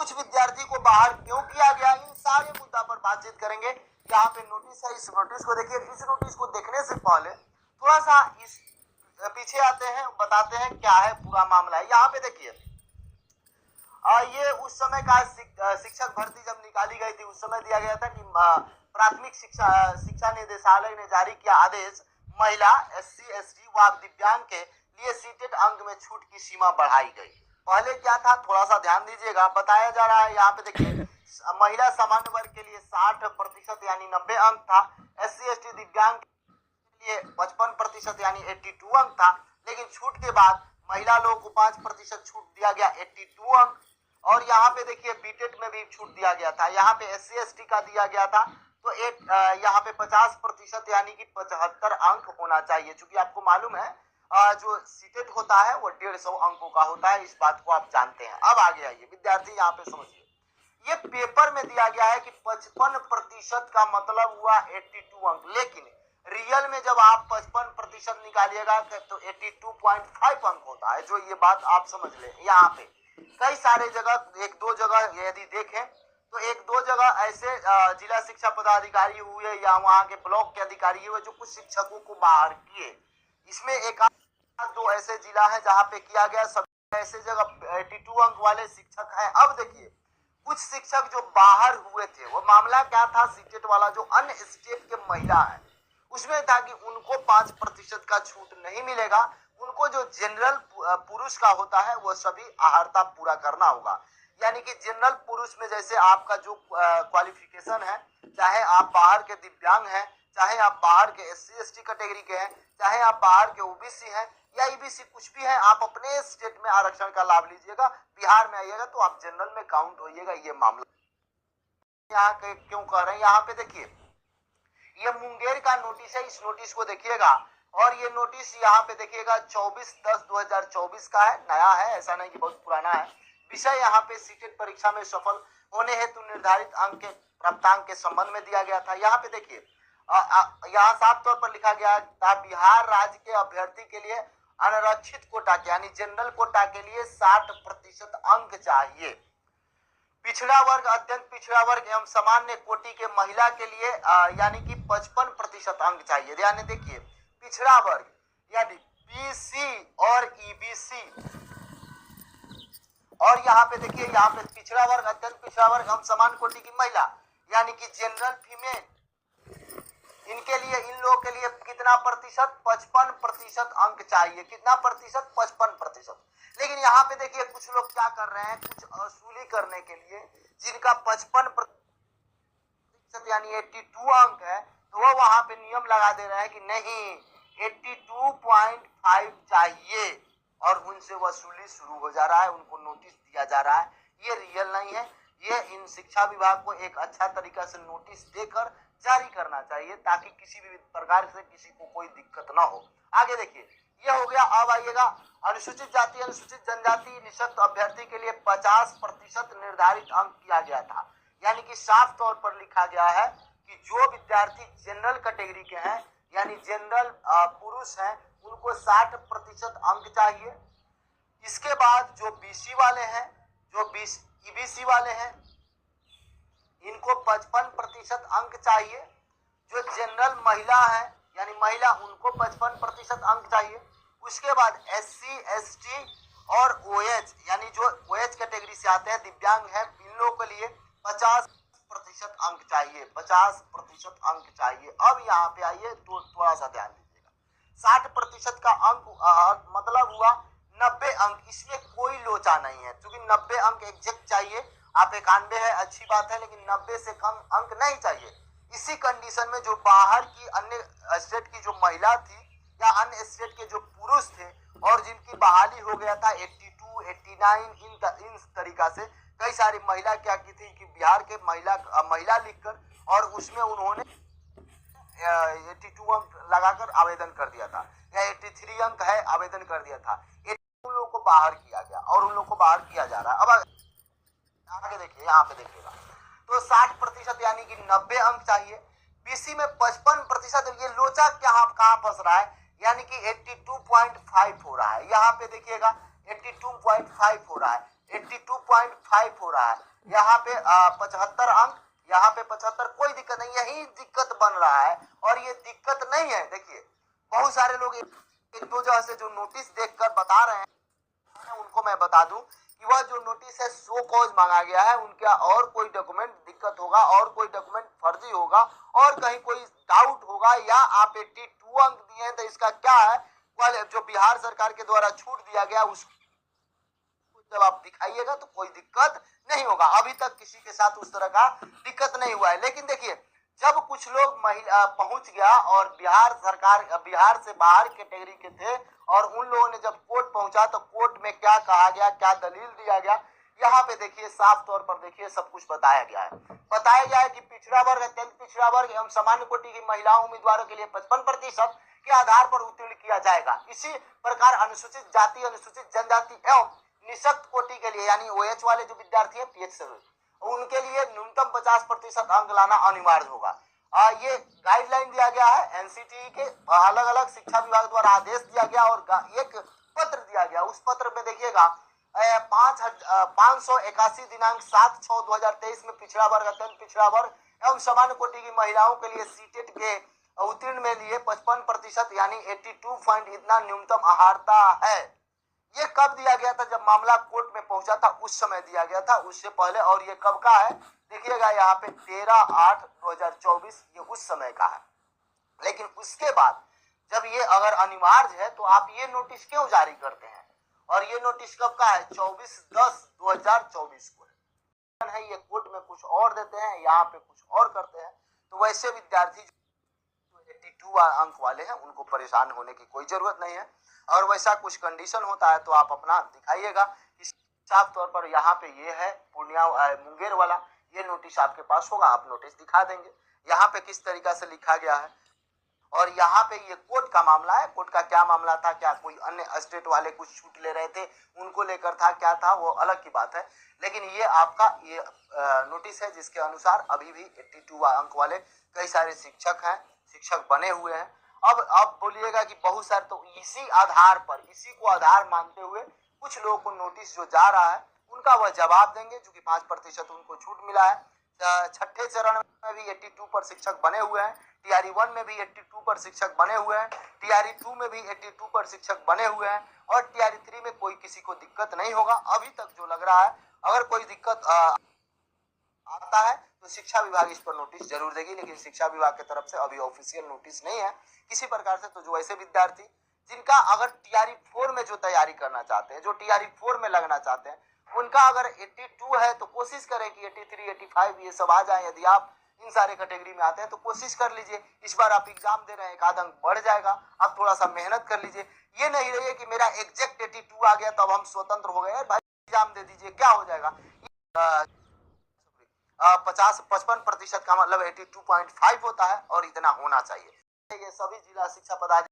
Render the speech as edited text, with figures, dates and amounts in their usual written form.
कुछ विद्यार्थी को बाहर क्यों किया गया, इन सारे मुद्दा पर बातचीत करेंगे। यहाँ पे नोटिस है, इस नोटिस को देखिए। इस नोटिस को देखने से पहले थोड़ा सा इस पीछे आते हैं, बताते हैं क्या है पूरा मामला है। यहाँ पे देखिए ये उस समय का शिक्षक भर्ती जब निकाली गई थी, उस समय दिया गया था कि प्राथमिक शिक्षा निदेशालय ने जारी किया आदेश, महिला, एससी, एसटी व दिव्यांग के लिए सीटेट अंक में छूट की सीमा बढ़ाई गई। पहले क्या था, थोड़ा सा ध्यान दीजिएगा, बताया जा रहा है। यहाँ पे देखिए महिला सामान्य वर्ग के लिए 60% यानी 90 अंक था, एससी एसटी दिव्यांग के लिए 55% यानी 82 अंक था। लेकिन छूट के बाद महिला लोग को 5% छूट दिया गया, 82 अंक। और यहाँ पे देखिए बीटेट में भी छूट दिया गया था। यहाँ पे एससी एसटी का दिया गया था तो यहाँ पे 50% यानी कि 75 अंक होना चाहिए। चूंकि आपको मालूम है जो सीटेट होता है वो 150 अंकों का होता है, इस बात को आप जानते हैं। अब आगे आइए विद्यार्थी, यहाँ पे समझिए, ये पेपर में दिया गया है कि 55% का मतलब हुआ 82 अंक, लेकिन रियल में जब आप 55% निकालिएगा तो 82.5 अंक होता है। जो ये बात आप समझ ले। यहाँ पे कई सारे जगह, एक दो जगह यदि देखें तो एक दो जगह ऐसे जिला शिक्षा पदाधिकारी हुए या वहां के ब्लॉक के अधिकारी हुए जो कुछ शिक्षकों को बाहर किए। इसमें एक दो ऐसे जिला है जहां पे किया गया, सब ऐसे जगह 82 अंक वाले शिक्षक हैं। अब देखिए कुछ शिक्षक जो बाहर हुए थे, वो मामला क्या था, सीटेट वाला जो अन्य स्टेट के महिला है उसमें था कि उनको 5% का छूट नहीं मिलेगा, उनको जो जनरल पुरुष का होता है वो सभी आहारता पूरा करना होगा। यानी कि जनरल पुरुष में जैसे आपका जो क्वालिफिकेशन है, चाहे आप बाहर के दिव्यांग हैं, चाहे आप बाहर के एससी एसटी कैटेगरी के हैं, चाहे आप बाहर के ओबीसी हैं या ईबीसी कुछ भी है, आप अपने स्टेट में आरक्षण का लाभ लीजिएगा। बिहार में आइएगा तो आप जनरल में काउंट होइएगा। ये मामला यहाँ क्यों कह रहे हैं, यहाँ पे देखिए ये मुंगेर का नोटिस है, इस नोटिस को देखिएगा। और ये नोटिस यहाँ पे देखिएगा 24/10/2024 का है, नया है, ऐसा नहीं कि बहुत पुराना है। विषय यहाँ पे सीटेट परीक्षा में सफल होने हेतु निर्धारित अंक के प्राप्तांक के संबंध में दिया गया था। यहाँ पे देखिए यहाँ साफ तौर पर लिखा गया था, बिहार राज्य के अभ्यर्थी के लिए अनारक्षित कोटा के यानी जनरल कोटा के लिए 60% अंक चाहिए। पिछड़ा वर्ग, अत्यंत पिछड़ा वर्ग एवं सामान्य कोटि के महिला के लिए यानी कि 55% अंक चाहिए। ध्यान देखिए पिछड़ा वर्ग यानी बीसी और ईबीसी, और यहाँ पे देखिए यहाँ पे पिछड़ा वर्ग, अत्यंत पिछड़ा वर्ग एवं समान कोटि की महिला यानी कि जनरल फीमेल, इनके लिए, इन लोगों के लिए कितना प्रतिशत, 55% अंक चाहिए। कितना प्रतिशत, 55%। लेकिन यहाँ पे देखिए कुछ लोग क्या कर रहे हैं, कुछ वसूली करने के लिए जिनका 55% यानी 82 अंक है, तो वो वहां पे नियम लगा दे रहे हैं कि नहीं 82.5 चाहिए और उनसे वसूली शुरू हो जा रहा है, उनको नोटिस दिया जा रहा है। ये रियल नहीं है, ये इन शिक्षा विभाग को एक अच्छा तरीका से नोटिस देकर जारी करना चाहिए ताकि किसी भी प्रकार से किसी को कोई दिक्कत ना हो। आगे देखिए ये हो गया। अब आइएगा अनुसूचित जाति अनुसूचित जनजाति निःशक्त अभ्यर्थी के लिए 50% निर्धारित अंक किया गया था। यानी कि साफ तौर पर लिखा गया है कि जो विद्यार्थी जनरल कैटेगरी के हैं यानी जनरल पुरुष हैं उनको 60% अंक चाहिए। इसके बाद जो बीसी वाले हैं, जो ईबीसी वाले हैं, इनको 55% अंक चाहिए। जो जनरल महिला है यानी महिला, उनको 55% अंक चाहिए। उसके बाद एससी एसटी और ओएच यानी जो ओएच कैटेगरी से आते हैं, दिव्यांग हैं, इन लोगों के लिए 50% अंक चाहिए, 50% अंक चाहिए। अब यहाँ पे आइए तो थोड़ा सा ध्यान दीजिएगा, 60% का अंक मतलब हुआ 90 अंक। इसमें कोई लोचा नहीं है, क्योंकि 90 अंक एग्जैक्ट चाहिए। आप 91 है, अच्छी बात है, लेकिन 90 से कम अंक नहीं चाहिए। इसी कंडीशन में जो बाहर की अन्य स्टेट की जो महिला थी या अन्य स्टेट के जो पुरुष थे और जिनकी बहाली हो गया था 82, 89, इन तरीका से कई सारी महिला क्या की थी कि बिहार के महिला लिखकर और उसमें उन्होंने 82 अंक लगाकर आवेदन कर दिया था या 83 अंक है आवेदन कर दिया था। उन लोगों को बाहर किया गया और उन लोगों को बाहर किया जा रहा है। अब आगे देखिए, यहाँ पे देखिएगा तो 60% यानी कि 90 अंक चाहिए। बीसी में 55%, ये लोचा कहाँ फंस रहा है, यानी कि 82.5 हो रहा है। यहाँ पे देखिएगा 82.5 हो रहा है। 82.5 हो रहा है। यहाँ पे 75 अंक, यहाँ पे 75, कोई दिक्कत नहीं, यही दिक्कत बन रहा है। और ये दिक्कत नहीं है, देखिए बहुत सारे लोग एक दो जगह से जो नोटिस देखकर बता रहे हैं उनको मैं बता दूं कि वह जो नोटिस है सो कॉज मांगा गया है, उनका और कोई डॉक्यूमेंट दिक्कत होगा और कोई डॉक्यूमेंट फर्जी होगा और कहीं कोई डाउट होगा, या आप 82 अंक दिए हैं तो इसका क्या है, जो बिहार सरकार के द्वारा छूट दिया गया उस जब आप दिखाइएगा तो कोई दिक्कत नहीं होगा। अभी तक किसी के साथ उस तरह का दिक्कत नहीं हुआ है। लेकिन देखिए जब कुछ लोग महिला पहुंच गया और बिहार सरकार बिहार से बाहर कैटेगरी के थे और उन लोगों ने जब कोर्ट पहुंचा तो कोर्ट में क्या कहा गया, क्या दलील दिया गया, यहाँ पे देखिए साफ तौर पर देखिए सब कुछ बताया गया है। बताया गया है कि पिछड़ा वर्ग, अत्यंत पिछड़ा वर्ग एवं सामान्य कोटि की महिला उम्मीदवारों के लिए 55% के आधार पर उत्तीर्ण किया जाएगा। इसी प्रकार अनुसूचित जाति, अनुसूचित जनजाति एवं निःशक्त कोटि के लिए यानी OH वाले जो विद्यार्थी है PH से उनके लिए न्यूनतम 50% अंक लाना अनिवार्य होगा। ये गाइडलाइन दिया गया है NCTE के, अलग अलग शिक्षा विभाग द्वारा आदेश दिया गया और एक पत्र दिया गया। उस पत्र में देखिएगा 581 दिनांक 7/6/2023 में पिछड़ा वर्ग, अत्यंत पिछड़ा वर्ग एवं सामान्य कोटि की महिलाओं के लिए सीटेट के उत्तीर्ण में लिए 55% यानी 82 पॉइंट इतना न्यूनतम अहारता है। ये कब दिया गया था, जब मामला कोर्ट में पहुंचा था उस समय दिया गया था, उससे पहले। और ये कब का है देखिएगा यहाँ पे 13/8/2024, ये उस समय का है। लेकिन उसके बाद जब ये अगर अनिवार्य है तो आप ये नोटिस क्यों जारी करते हैं, और ये नोटिस कब का है 24/10/2024 को है। ये कोर्ट में कुछ और देते हैं, यहाँ पे कुछ और करते हैं। तो वैसे विद्यार्थी 82 अंक वाले हैं उनको परेशान होने की कोई जरूरत नहीं है। और वैसा कुछ कंडीशन होता है तो आप अपना दिखाइएगा। साफ तौर पर यहाँ पे ये है पूर्णिया मुंगेर वाला, ये नोटिस आपके पास होगा, आप नोटिस दिखा देंगे यहाँ पे किस तरीका से लिखा गया है। और यहाँ पे ये कोर्ट का मामला है, कोर्ट का क्या मामला था, क्या कोई अन्य स्टेट वाले कुछ छूट ले रहे थे उनको लेकर था, क्या था वो अलग की बात है। लेकिन ये आपका ये नोटिस है जिसके अनुसार अभी भी 82 अंक वाले कई सारे शिक्षक हैं, शिक्षक बने हुए हैं। अब बोलिएगा कि बहुत सारे, तो इसी आधार पर, इसी को आधार मानते हुए कुछ लोगों को नोटिस जो जा रहा है उनका वह जवाब देंगे, चूंकि 5% उनको छूट मिला है। छठे चरण में भी 82 पर शिक्षक बने हुए हैं, TRE 1 में भी 82 पर शिक्षक बने हुए हैं, TRE 2 में भी 82 पर शिक्षक बने हुए हैं, और TRE 3 में कोई किसी को दिक्कत नहीं होगा अभी तक जो लग रहा है। अगर कोई दिक्कत आता है तो शिक्षा विभाग इस पर नोटिस जरूर देगी, लेकिन शिक्षा विभाग की तरफ से अभी ऑफिशियल नोटिस नहीं है किसी प्रकार से। तो जो ऐसे विद्यार्थी जिनका अगर TRE 4 में जो तैयारी करना चाहते हैं, जो TRE 4 में लगना चाहते हैं, उनका अगर 82 है तो कोशिश करें कि 83, 85 ये सब आ जाए। यदि आप इन सारे कैटेगरी में आते हैं तो कोशिश कर लीजिए, इस बार आप एग्जाम दे रहे हैं, एक आध अंक बढ़ जाएगा, आप थोड़ा सा मेहनत कर लीजिए। ये नहीं रहिए कि मेरा एग्जैक्ट 82 आ गया तब हम स्वतंत्र हो गए, भाई एग्जाम दे दीजिए, क्या हो जाएगा। 55% का मतलब 82.5 होता है और इतना होना चाहिए। ये सभी जिला शिक्षा पदाधिकारी